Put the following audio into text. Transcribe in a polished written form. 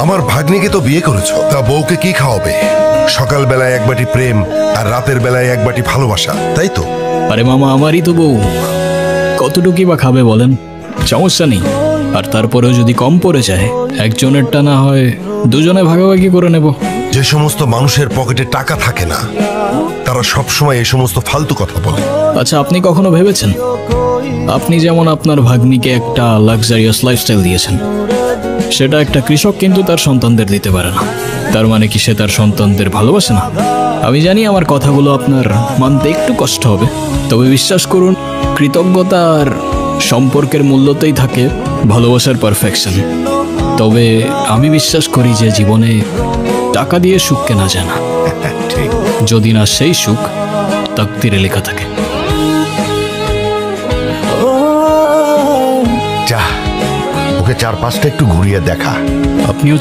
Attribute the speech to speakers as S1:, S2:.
S1: আমার ভাগ্নিকে তো বিয়ে করেছো, তা বউকে কি খাওয়াবে? সকাল বেলায় এক বাটি প্রেম আর রাতের বেলায় এক বাটি ভালোবাসা, তাই তো?
S2: আরে মামা, আমারই তো বউ, কতটুকুই বা খাবে বলেন? সমস্যা নেই। আর তারপরেও যদি কম পড়ে যায়, একজনেরটা না হয় দুজনে ভাগাভাগি করে নেব।
S1: যে সমস্ত মানুষের পকেটে টাকা থাকে না, তারা সবসময় এই সমস্ত ফালতু কথা বলে।
S2: আচ্ছা, আপনি কখনো ভেবেছেন, আপনি যেমন আপনার ভাগ্নিকে একটা লাক্সারিয়াস লাইফস্টাইল দিয়েছেন, সেটা একটা কৃষক কিন্তু তার সন্তানদের দিতে পারে না। তার মানে কি সে তার সন্তানদের ভালোবাসে না? আমি জানি আমার কথাগুলো আপনার মানতে একটু কষ্ট হবে, তবে বিশ্বাস করুন, কৃতজ্ঞতার সম্পর্কের মূল্যতেই থাকে ভালোবাসার পারফেকশন। তবে আমি বিশ্বাস করি যে জীবনে টাকা দিয়ে সুখ কেনা যায় না,
S1: ঠিক।
S2: যদি না সেই সুখ তাকদিরে লেখা থাকে।
S1: যা, ওকে চারপাশটা একটু ঘুরিয়ে দেখা।
S2: আপনিও